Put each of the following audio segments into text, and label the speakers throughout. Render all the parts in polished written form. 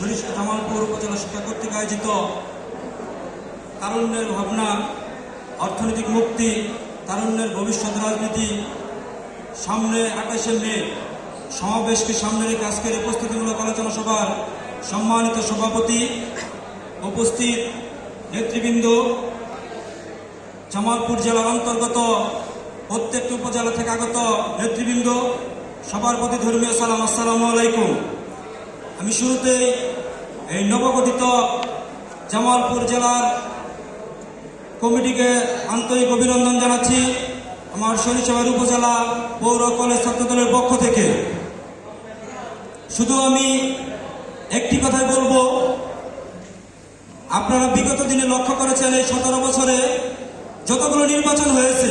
Speaker 1: জামালপুর উপজেলা শিক্ষা কর্তৃক আয়োজিত তারুণ্যের ভাবনা, অর্থনৈতিক মুক্তি, তারুণ্যের ভবিষ্যৎ রাজনীতি সামনে 28শে মে সমাবেশকে সামনে রেখে আজকের উপস্থিতিমূলক আলোচনা সভার সম্মানিত সভাপতি, উপস্থিত নেতৃবৃন্দ, জামালপুর জেলার অন্তর্গত প্রত্যেকটি উপজেলা থেকে আগত নেতৃবৃন্দ, সবার প্রতি ধর্মীয় সালাম, আসসালামু আলাইকুম। আমি শুরুতেই এই নবগঠিত জামালপুর জেলার কমিটিকে আন্তরিক অভিনন্দন জানাচ্ছি আমার সরিষাবাড়ি উপজেলা পৌর কলেজ ছাত্রদলের পক্ষ থেকে। শুধু আমি একটি কথাই বলবো, আপনারা বিগত দিনে লক্ষ্য করেছেন এই 17 বছরে যতগুলো নির্বাচন হয়েছে,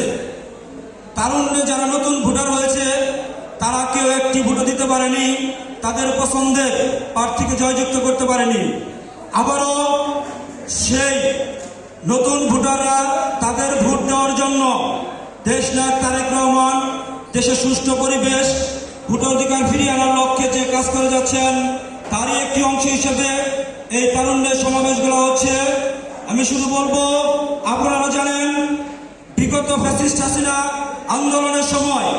Speaker 1: তারুণ্যে যারা নতুন ভোটার হয়েছে তারা কেউ একটি ভোটও দিতে পারেনি, তাদের পছন্দের প্রার্থীকে জয়যুক্ত করতে পারেনি। আবারও সেই নতুন ভোটাররা তাদের ভোট দেওয়ার জন্য দেশনায়ক তারেক রহমান দেশে সুষ্ঠু পরিবেশ, ভোটাধিকার ফিরিয়ে আনার লক্ষ্যে যে কাজ করে যাচ্ছেন তারই একটি অংশ হিসেবে এই তারুণ্যের সমাবেশগুলো হচ্ছে। আমি শুধু বলবো, আপনারা জানেন বিগত ফ্যাসিস্ট হাসিনা আন্দোলনের সময়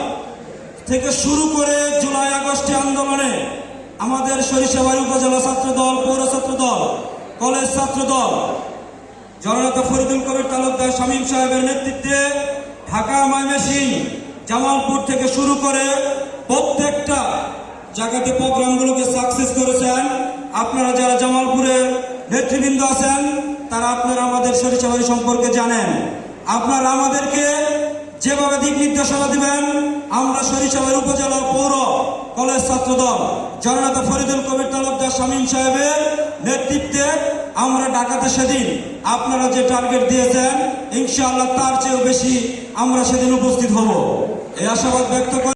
Speaker 1: থেকে শুরু করে জুলাই আগস্টে আন্দোলনে আমাদের সরিষাবাড়ি উপজেলা ছাত্রদল, পৌর ছাত্রদল, কলেজ ছাত্রদল, জননেতা ফরিদুল কবির তালুকদার শামীম সাহেবের নেতৃত্বে ঢাকা, ময়মনসিংহ, জামালপুর থেকে শুরু করে প্রত্যেকটা জায়গাতে প্রোগ্রামগুলোকে সাকসেস করেছেন। আপনারা যারা জামালপুরের নেতৃবৃন্দ আছেন তারা আপনারা আমাদের সরিষাবাড়ি সম্পর্কে জানেন। আপনারা আমাদেরকে যেভাবে দিক নির্দেশনা দিবেন, আমরা সরিষাবাড়ি উপজেলা পৌর কলেজ ছাত্রদল জননেতা ফরিদুল কবির তালুকদার শামীম সাহেবের নেতৃত্বে আমরা ঢাকাতে সেদিন আপনারা যে টার্গেট দিয়েছেন ইনশাআল্লাহ তার চেয়েও বেশি আমরা সেদিন উপস্থিত হব, এই আশাবাদ ব্যক্ত করি।